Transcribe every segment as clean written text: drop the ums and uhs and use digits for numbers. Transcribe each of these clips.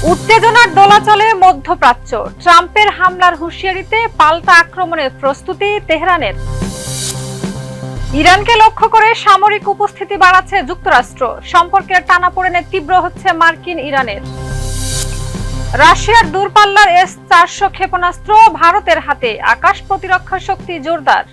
উত্তেজনার দোলাচলে মধ্যপ্রাচ্য, ট্রাম্পের হামলার হুঁশিয়ারিতে পাল্টা আক্রমণের প্রস্তুতি তেহরানের। ইরানকে লক্ষ্য করে সামরিক উপস্থিতি বাড়াচ্ছে যুক্তরাষ্ট্র, সম্পর্কের টানাপোড়েনে তীব্র হচ্ছে মার্কিন ইরানের। রাশিয়ার দূরপাল্লার S-400 ক্ষেপণাস্ত্র ভারতের হাতে, আকাশ প্রতিরক্ষা শক্তি জোরদার।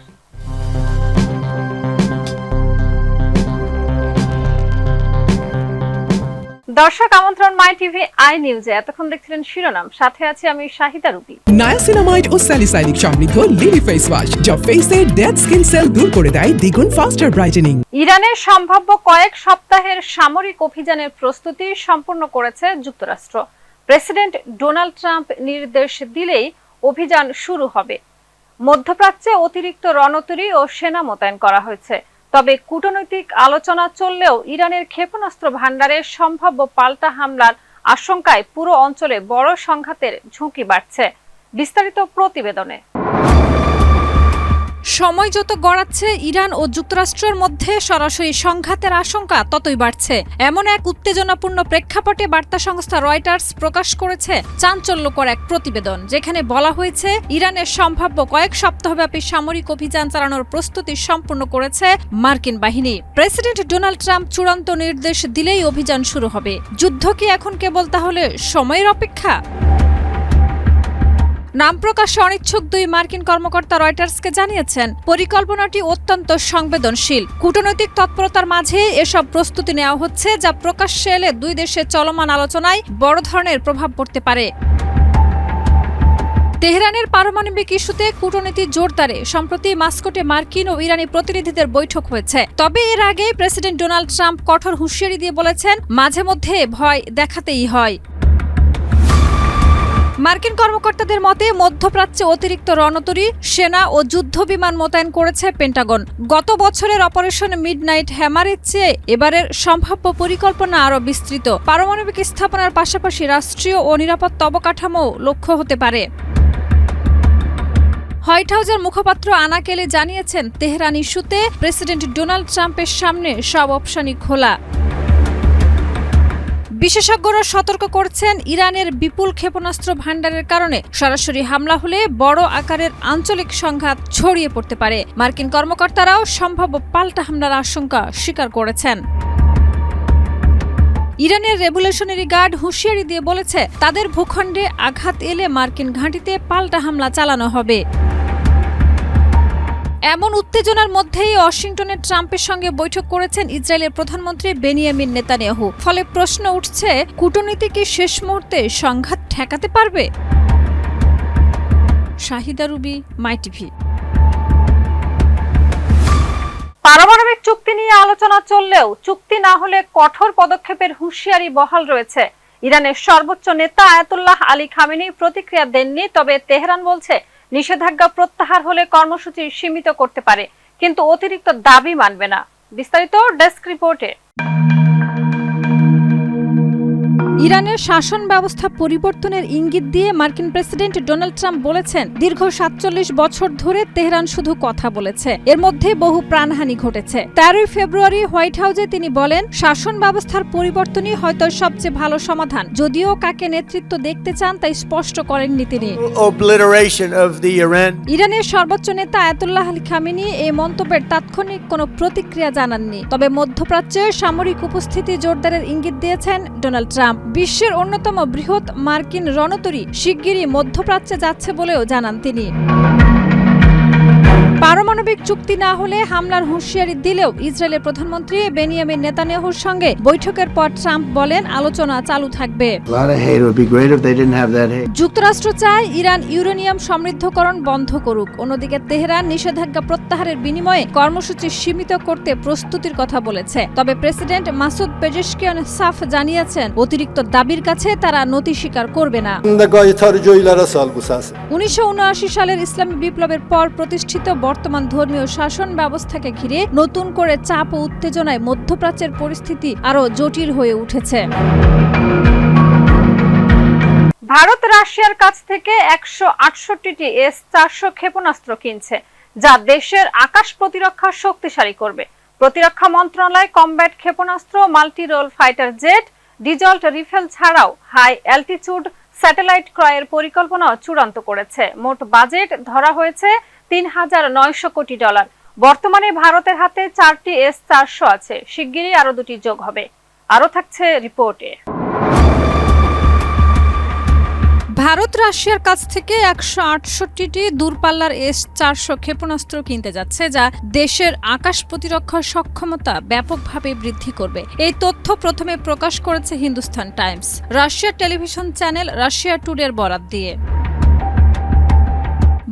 দর্শক আমন্ত্রণ মাই টিভি আই নিউজে। এতক্ষণ দেখছিলেন শিরোনাম, সাথে আছি আমি শাহিদা রুবি। নায়াসিনামাইড ও স্যালিসাইলিক সমৃদ্ধ লিলি ফেস ওয়াশ যা ফেসের ডেড স্কিন সেল দূর করে দেয় দ্বিগুণ ফাস্টার ব্রাইটেনিং। ইরানের সম্ভাব্য কয়েক সপ্তাহের সামরিক অভিযানের প্রস্তুতি সম্পূর্ণ করেছে যুক্তরাষ্ট্র। প্রেসিডেন্ট ডোনাল্ড ট্রাম্প নির্দেশ দিলেই অভিযান শুরু হবে। মধ্যপ্রাচ্যে অতিরিক্ত রণতরী ও সেনা মোতায়েন করা হয়েছে। তবে কূটনৈতিক আলোচনা চললেও ইরানের ক্ষেপণাস্ত্র ভান্ডারে সম্ভাব্য পাল্টা হামলার আশঙ্কায় পুরো অঞ্চলে বড় সংঘাতের ঝুঁকি বাড়ছে। বিস্তারিত প্রতিবেদনে। সময় যত গড়াচ্ছে ইরান ও যুক্তরাষ্ট্রের মধ্যে সরাসরি সংঘাতের আশঙ্কা ততই বাড়ছে। এমন এক উত্তেজনাপূর্ণ প্রেক্ষাপটে বার্তা সংস্থা রয়টার্স প্রকাশ করেছে চাঞ্চল্যকর এক প্রতিবেদন, যেখানে বলা হয়েছে ইরানের সম্ভাব্য কয়েক সপ্তাহব্যাপী সামরিক অভিযান চালানোর প্রস্তুতি সম্পূর্ণ করেছে মার্কিন বাহিনী। প্রেসিডেন্ট ডোনাল্ড ট্রাম্প চূড়ান্ত নির্দেশ দিলেই অভিযান শুরু হবে। যুদ্ধ কি এখন কেবল তাহলে সময়ের অপেক্ষা? নাম প্রকাশে অনিচ্ছুক দুই মার্কিন কর্মকর্তা রয়টার্সকে জানিয়েছেন, পরিকল্পনাটি অত্যন্ত সংবেদনশীল। কূটনৈতিক তৎপরতার মাঝে এসব প্রস্তুতি নেওয়া হচ্ছে, যা প্রকাশ্যে এলে দুই দেশের চলমান আলোচনায় বড় ধরনের প্রভাব পড়তে পারে। তেহরানের পারমাণবিক ইস্যুতে কূটনীতি জোরদারে সম্প্রতি মাস্কোটে মার্কিন ও ইরানি প্রতিনিধিদের বৈঠক হয়েছে। তবে এর আগেই প্রেসিডেন্ট ডোনাল্ড ট্রাম্প কঠোর হুঁশিয়ারি দিয়ে বলেছেন, মাঝে মধ্যে ভয় দেখাতেই হয়। মার্কিন কর্মকর্তাদের মতে মধ্যপ্রাচ্যে অতিরিক্ত রণতরী, সেনা ও যুদ্ধ বিমান মোতায়েন করেছে পেন্টাগন। গত বছরের অপারেশন মিডনাইট হ্যামারের চেয়ে এবারের সম্ভাব্য পরিকল্পনা আরও বিস্তৃত। পারমাণবিক স্থাপনার পাশাপাশি রাষ্ট্রীয় ও নিরাপত্তা অবকাঠামো লক্ষ্য হতে পারে। হোয়াইট হাউসের মুখপাত্র আনা কেলি জানিয়েছেন, তেহরান ইস্যুতে প্রেসিডেন্ট ডোনাল্ড ট্রাম্পের সামনে সব অপশনই খোলা। বিশেষজ্ঞরা সতর্ক করছেন, ইরানের বিপুল ক্ষেপণাস্ত্র ভান্ডারের কারণে সরাসরি হামলা হলে বড় আকারের আঞ্চলিক সংঘাত ছড়িয়ে পড়তে পারে। মার্কিন কর্মকর্তারাও সম্ভাব্য পাল্টা হামলার আশঙ্কা স্বীকার করেছেন। ইরানের রেভলিউশনারি গার্ড হুঁশিয়ারি দিয়ে বলেছে, তাদের ভূখণ্ডে আঘাত এলে মার্কিন ঘাঁটিতে পাল্টা হামলা চালানো হবে। এমন উত্তেজনার মধ্যেই ওয়াশিংটনে ট্রাম্পের সঙ্গে বৈঠক করেছেন ইসরায়েলের প্রধানমন্ত্রী বেনিয়ামিন নেতানিয়াহু। ফলে প্রশ্ন উঠছে, কূটনীতি কি শেষ মুহূর্তে সংঘাত ঠেকাতে পারবে? শাহিদা রুবি, মাই টিভি। পারমাণবিক চুক্তি নিয়ে আলোচনা চললেও চুক্তি না হলে কঠোর পদক্ষেপের হুঁশিয়ারি বহাল রয়েছে। ইরানের সর্বোচ্চ নেতা আয়াতুল্লাহ আলী খামেনি প্রতিক্রিয়া দেননি। তবে তেহরান বলছে, নিষেধাজ্ঞা প্রত্যাহার হলে কর্মসূচি সীমিত করতে পারে, কিন্তু অতিরিক্ত দাবি মানবে না। বিস্তারিত ডেস্ক রিপোর্টে। ইরানের শাসন ব্যবস্থা পরিবর্তনের ইঙ্গিত দিয়ে মার্কিন প্রেসিডেন্ট ডোনাল্ড ট্রাম্প বলেছেন, দীর্ঘ ৪৭ বছর ধরে তেহরান শুধু কথা বলেছে, এর মধ্যে বহু প্রাণহানি ঘটেছে। ১৩ ফেব্রুয়ারি হোয়াইট হাউসে তিনি বলেন, শাসন ব্যবস্থার পরিবর্তনই হয়তো সবচেয়ে ভালো সমাধান। যদিও কাকে নেতৃত্ব দেখতে চান তা স্পষ্ট করেননি তিনি। ইরানের সর্বোচ্চ নেতা আয়াতুল্লাহ আলী খামেনি এই মন্তব্যের তাৎক্ষণিক কোনো প্রতিক্রিয়া জানাননি। তবে মধ্যপ্রাচ্যে সামরিক উপস্থিতি জোরদারের ইঙ্গিত দিয়েছেন ডোনাল্ড ট্রাম্প। বিশ্বের অন্যতম বৃহৎ মার্কিন রণতরী শিগগিরই মধ্যপ্রাচ্যে যাচ্ছে বলেও জানান তিনি। পারমাণবিক চুক্তি না হলে হামলার হুঁশিয়ারি দিলেও ইসরায়েলের প্রধানমন্ত্রী বেনিয়ামিন নেতানিয়াহুর সঙ্গে বৈঠকের পর ট্রাম্প বলেন, আলোচনা চালু থাকবে। যুক্তরাষ্ট্র চায় ইরান ইউরেনিয়াম সমৃদ্ধকরণ বন্ধ করুক। অন্যদিকে তেহরান নিষেধাজ্ঞা প্রত্যাহারের বিনিময়ে কর্মসূচি সীমিত করতে প্রস্তুতির কথা বলেছে। তবে প্রেসিডেন্ট মাসুদ পেজেশকিয়ান সাফ জানিয়েছেন, অতিরিক্ত দাবির কাছে তারা নতি স্বীকার করবে না। ১৯৭৯ সালের ইসলামী বিপ্লবের পর প্রতিষ্ঠিত বর্তমান ধর্মীয় শাসন ব্যবস্থাকে ঘিরে নতুন করে চাপ ও উত্তেজনায় মধ্যপ্রাচ্যের পরিস্থিতি আরও জটিল হয়ে উঠেছে। ভারত রাশিয়ার কাছ থেকে ১৬৮টি S-400 ক্ষেপণাস্ত্র কিনছে, যা দেশের আকাশ প্রতিরক্ষা শক্তিশালী করবে। প্রতিরক্ষা মন্ত্রণালয় কমব্যাট ক্ষেপণাস্ত্র, multi role fighter jet, Dassault Rafale ছাড়াও হাই অ্যালটিটিউড স্যাটেলাইট ক্রয়ের পরিকল্পনা চূড়ান্ত করেছে। মোট বাজেট ধরা হয়েছে $3,900 কোটি। বর্তমানে ভারতের হাতে 4টি S-400 আছে, শিগগিরই আরো 2টি যোগ হবে। আরো থাকছে রিপোর্টে। ভারত রাশিয়ার কাছ থেকে 168টি দূরপাল্লার S-400 ক্ষেপণাস্ত্র কিনতে যাচ্ছে, যা দেশের আকাশ প্রতিরক্ষা সক্ষমতা ব্যাপকভাবে বৃদ্ধি করবে। এই তথ্য প্রথমে প্রকাশ করেছে হিন্দুস্তান টাইমস, রাশিয়ার টেলিভিশন চ্যানেল রাশিয়া টুডের বরাত দিয়ে।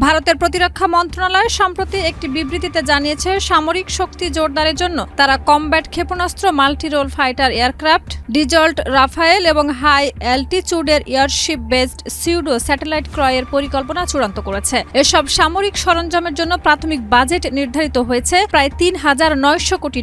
ভারতের প্রতিরক্ষা মন্ত্রণালয় সম্প্রতি একটি বিবৃতিতে জানিয়েছে, সামরিক শক্তি জোরদারের জন্য তারা কমব্যাট ক্ষেপণাস্ত্র, multirole fighter aircraft, Dassault Rafale এবং হাই অ্যালটিটিউডের এয়ারশিপ বেসড সিউডো স্যাটেলাইট ক্রয়ের পরিকল্পনা চূড়ান্ত করেছে। এসব সামরিক সরঞ্জামের জন্য প্রাথমিক বাজেট নির্ধারিত হয়েছে প্রায় $3,900 কোটি।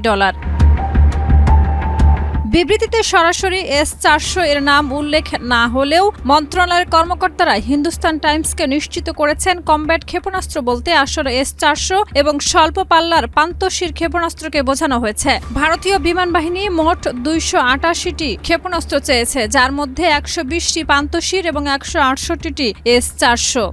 বিবৃতিতে সরাসরি S-400 এর নাম উল্লেখ না হলেও মন্ত্রণালয়ের কর্মকর্তারা হিন্দুস্তান টাইমসকে নিশ্চিত করেছেন, কমব্যাট ক্ষেপণাস্ত্র বলতে আসলে S-400 এবং স্বল্প পাল্লার পান্তশীর ক্ষেপণাস্ত্রকে বোঝানো হয়েছে। ভারতীয় বিমান বাহিনী মোট 288টি ক্ষেপণাস্ত্র চেয়েছে, যার মধ্যে 120টি পান্তশীর এবং 168টি S-400।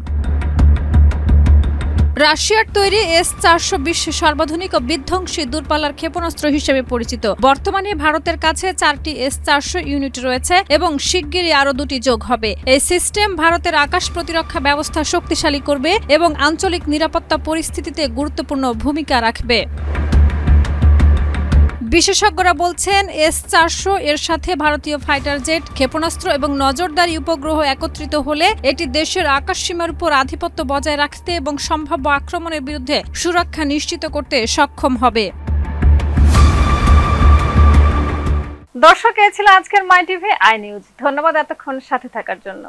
রাশিয়ার তৈরি S-400 বিশ্বের সর্বাধুনিক ও বিধ্বংসী দূরপাল্লার ক্ষেপণাস্ত্র হিসেবে পরিচিত। বর্তমানে ভারতের কাছে 4টি S-400 ইউনিট রয়েছে এবং শিগগিরই আরও 2টি যোগ হবে। এই সিস্টেম ভারতের আকাশ প্রতিরক্ষা ব্যবস্থা শক্তিশালী করবে এবং আঞ্চলিক নিরাপত্তা পরিস্থিতিতে গুরুত্বপূর্ণ ভূমিকা রাখবে। বিশেষজ্ঞরা বলছেন, S-400 এর সাথে ভারতীয় ফাইটার জেট, ক্ষেপণাস্ত্র এবং নজরদারি উপগ্রহ একত্রিত হলে এটি দেশের আকাশসীমার উপর আধিপত্য বজায় রাখতে এবং সম্ভাব্য আক্রমণের বিরুদ্ধে সুরক্ষা নিশ্চিত করতে সক্ষম হবে। দর্শক, এ ছিল আজকের মাই টিভি আই নিউজ। ধন্যবাদ এতক্ষণ সাথে থাকার জন্য।